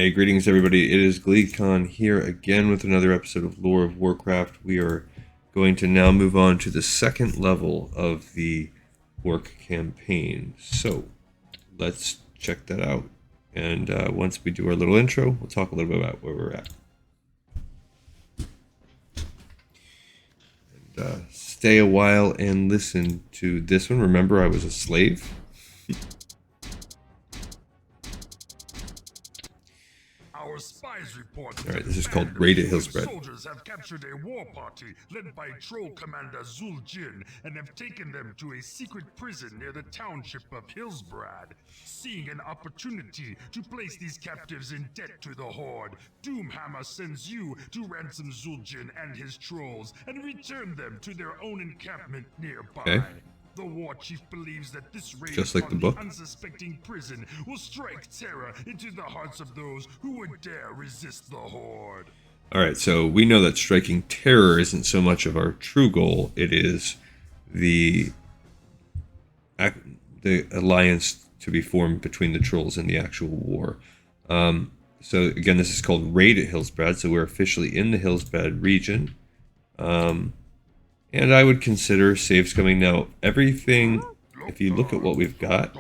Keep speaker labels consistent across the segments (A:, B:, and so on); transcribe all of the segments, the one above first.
A: Hey, greetings everybody. It is GleeCon here again with another episode of Lore of Warcraft. We are going to now move on to the second level of the Orc campaign. So, let's check that out. And once we do our little intro, we'll talk a little bit about where we're at. And stay a while and listen to this one. Remember, I was a slave.
B: Our spies report
A: All right, this is called Raid at Hillsbrad.
B: Soldiers have captured a war party led by Troll Commander Zuljin and have taken them to a secret prison near the township of Hillsbrad. Seeing an opportunity to place these captives in debt to the Horde, Doomhammer sends you to ransom Zuljin and his trolls and return them to their own encampment nearby.
A: Okay.
B: The war chief believes that this raid
A: Just like
B: upon
A: the book.
B: unsuspecting prison will strike terror into the hearts of those who would dare resist the Horde.
A: Alright, so we know that striking terror isn't so much of our true goal, it is the alliance to be formed between the trolls and the actual war. So again, this is called Raid at Hillsbrad, so we're officially in the Hillsbrad region. And I would consider saves coming now. Everything, if you look at what we've got,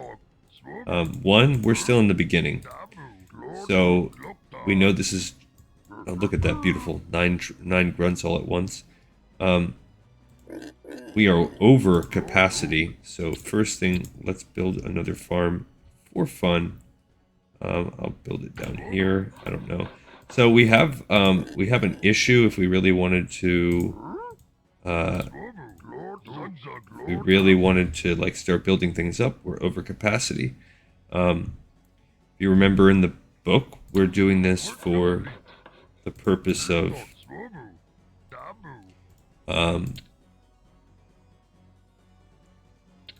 A: one, we're still in the beginning. So we know this is, oh, look at that beautiful, nine grunts all at once. We are over capacity. So first thing, let's build another farm for fun. I'll build it down here. I don't know. So we have an issue if we really wanted to. We really wanted to like start building things up. We're over capacity. If you remember in the book, we're doing this for the purpose of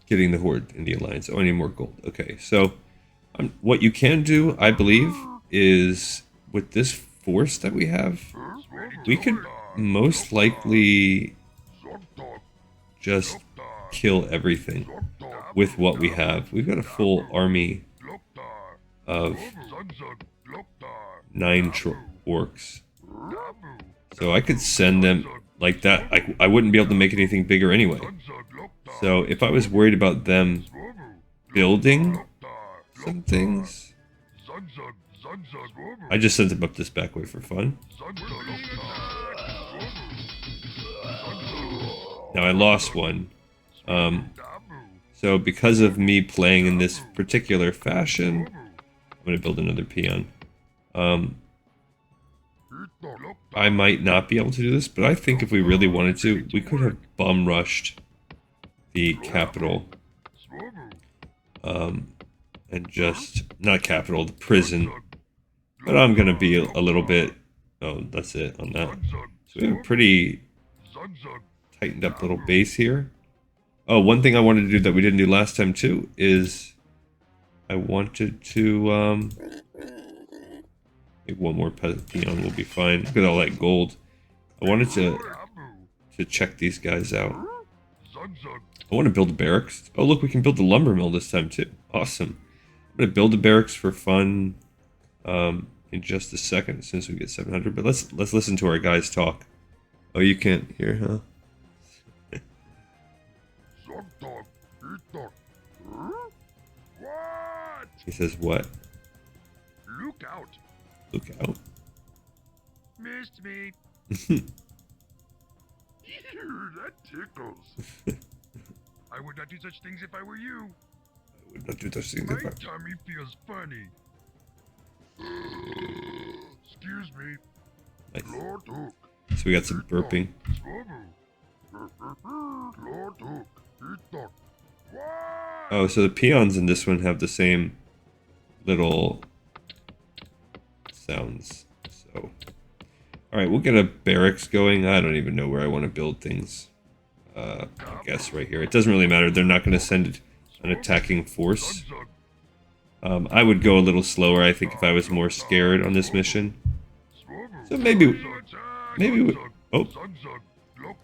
A: getting the Horde in the Alliance. Oh, I need more gold. Okay, so what you can do, I believe, is with this force that we have, we could most likely just kill everything with what we have. We've got a full army of 9 orcs. So I could send them like that. I wouldn't be able to make anything bigger anyway. So if I was worried about them building some things, I just sent them up this back way for fun. Now I lost one. So because of me playing in this particular fashion, I'm going to build another peon. I might not be able to do this, but I think if we really wanted to, we could have bum rushed the capital. And just, not capital, the prison. But I'm going to be a little bit, oh, that's it on that. So we have a pretty tightened up little base here. Oh, one thing I wanted to do that we didn't do last time too is I wanted to maybe one more peon will be fine. Look at all that gold. I wanted to check these guys out. I want to build a barracks. Oh look, we can build the lumber mill this time too. Awesome. I'm gonna build a barracks for fun in just a second as soon as we get 700. But let's listen to our guys talk. Oh, you can't hear, huh? He says what?
B: Look out!
A: Look out.
B: Missed me. Ew, that tickles. I would not do such things if I were you.
A: I would not do those things
B: My
A: if I...
B: tummy feels funny. Excuse me.
A: Nice.
B: Lord Hook.
A: So we got some burping.
B: Lord Hook.
A: Oh, so the peons in this one have the same little sounds. So, all right, we'll get a barracks going. I don't even know where I want to build things. I guess right here. It doesn't really matter. They're not going to send an attacking force. I would go a little slower, I think, if I was more scared on this mission. So maybe oh,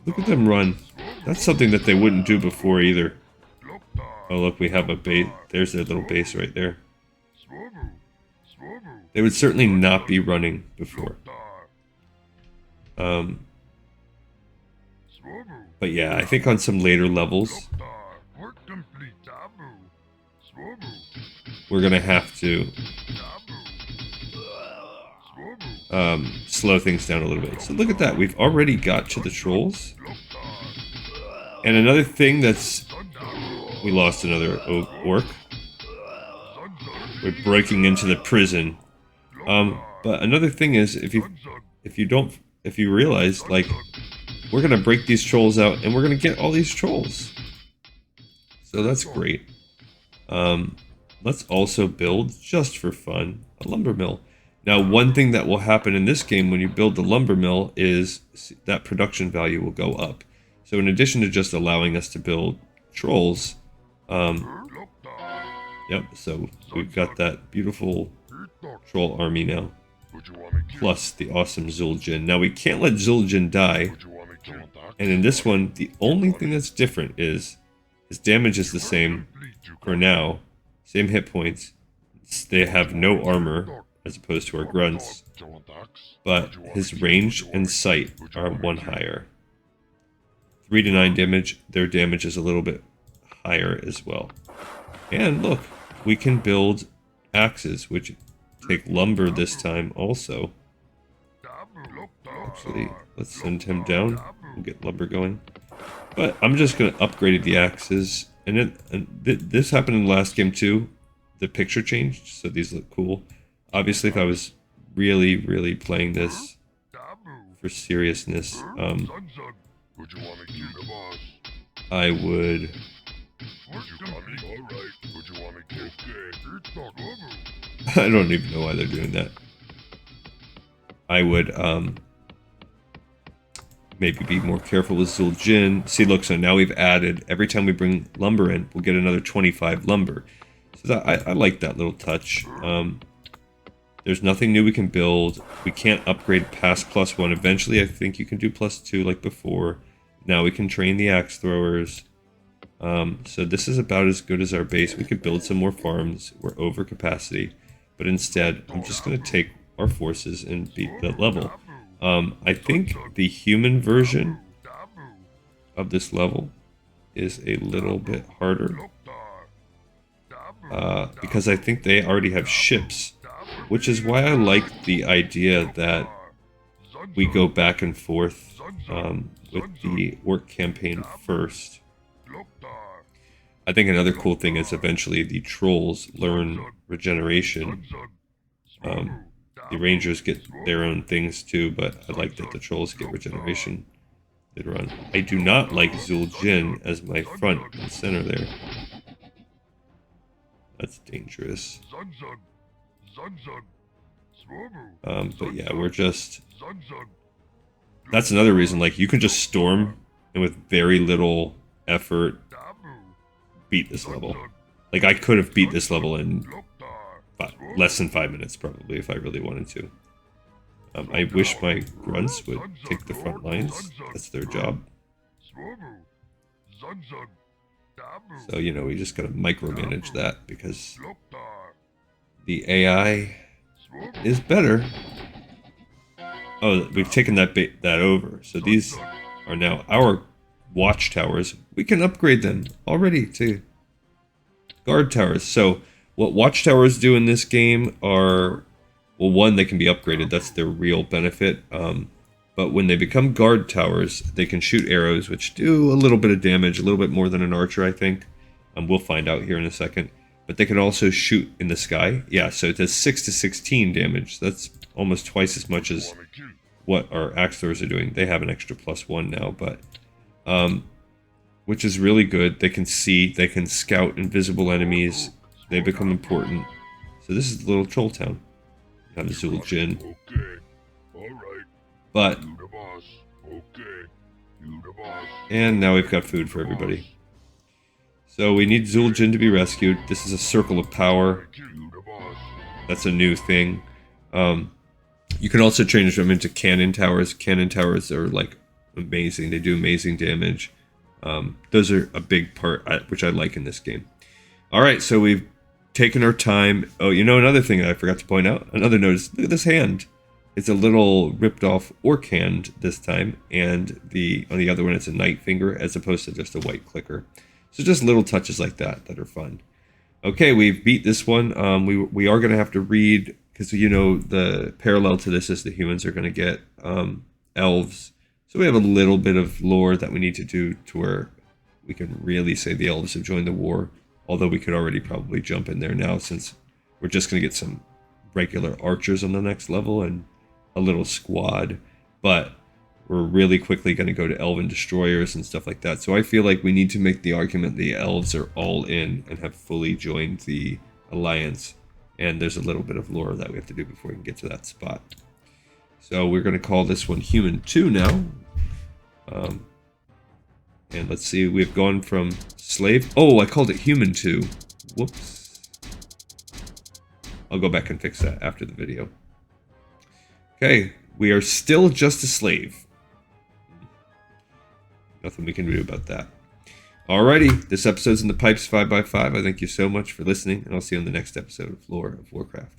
A: look at them run. That's something that they wouldn't do before either. Oh, look, we have a base. There's their little base right there. They would certainly not be running before. But yeah, I think on some later levels, we're gonna have to slow things down a little bit. So look at that, we've already got to the trolls. And another thing that's... We lost another orc. We're breaking into the prison. But another thing is, if you realize, like, we're gonna break these trolls out and we're gonna get all these trolls. So that's great. Let's also build, just for fun, a lumber mill. Now, one thing that will happen in this game when you build the lumber mill is that production value will go up. So in addition to just allowing us to build trolls, yep, so we've got that beautiful troll army now. Plus the awesome Zul'jin. Now we can't let Zul'jin die. And in this one, the only thing that's different is his damage is the same for now. Same hit points. They have no armor as opposed to our grunts. But his range and sight are 1 higher. 3 to 9 damage. Their damage is a little bit higher as well. And look, we can build axes, which take lumber this time also. Actually, let's send him down. We'll get lumber going. But I'm just going to upgrade the axes. And this happened in the last game too. The picture changed, so these look cool. Obviously, if I was really, really playing this for seriousness, I would... I don't even know why they're doing that. I would, maybe be more careful with Zul'jin. See, look, so now we've added, every time we bring lumber in, we'll get another 25 lumber. So that, I like that little touch. There's nothing new we can build. We can't upgrade past +1. Eventually, I think you can do +2 like before. Now we can train the axe throwers. So this is about as good as our base. We could build some more farms. We're over capacity. But instead, I'm just going to take our forces and beat that level. I think the human version of this level is a little bit harder. Because I think they already have ships. Which is why I like the idea that we go back and forth with the orc campaign first. I think another cool thing is eventually the trolls learn regeneration. The rangers get their own things too, but I like that the trolls get regeneration later on. I do not like Zul'jin as my front and center there. That's dangerous. But yeah, we're just... That's another reason, like, you can just storm and with very little effort beat this level. Like, I could have beat this level in less than 5 minutes, probably, if I really wanted to. I wish my grunts would take the front lines. That's their job. So, you know, we just gotta micromanage that, because the AI is better. Oh, we've taken that over. So these are now our watchtowers. We can upgrade them already to guard towers. So what watchtowers do in this game are, well, one, they can be upgraded. That's their real benefit. But when they become guard towers, they can shoot arrows, which do a little bit of damage, a little bit more than an archer, I think. We'll find out here in a second. But they can also shoot in the sky. Yeah, so it does 6 to 16 damage. That's almost twice as much as what our axe throwers are doing. They have an extra +1 now, but which is really good. They can see, they can scout invisible enemies. They become important. So this is the little troll town. Got a Zul'jin. But and now we've got food for everybody. So we need Zul'jin to be rescued. This is a circle of power. That's a new thing. You can also change them into cannon towers. Cannon towers are like amazing. They do amazing damage. Those are a big part, which I like in this game. Alright, so we've taken our time. Oh, you know, another thing that I forgot to point out, another notice, look at this hand. It's a little ripped off orc hand this time, and on the other one it's a knight finger as opposed to just a white clicker. So just little touches like that are fun. Okay, we've beat this one. We are going to have to read, because you know the parallel to this is the humans are going to get elves. So we have a little bit of lore that we need to do to where we can really say the elves have joined the war. Although we could already probably jump in there now, since we're just going to get some regular archers on the next level and a little squad. But we're really quickly going to go to elven destroyers and stuff like that. So I feel like we need to make the argument the elves are all in and have fully joined the alliance. And there's a little bit of lore that we have to do before we can get to that spot. So we're going to call this one Human 2 now. And let's see, we've gone from slave. Oh, I called it Human 2. Whoops. I'll go back and fix that after the video. Okay, we are still just a slave. Nothing we can do about that. Alrighty, this episode's in the pipes 5x5. I thank you so much for listening, and I'll see you on the next episode of Lore of Warcraft.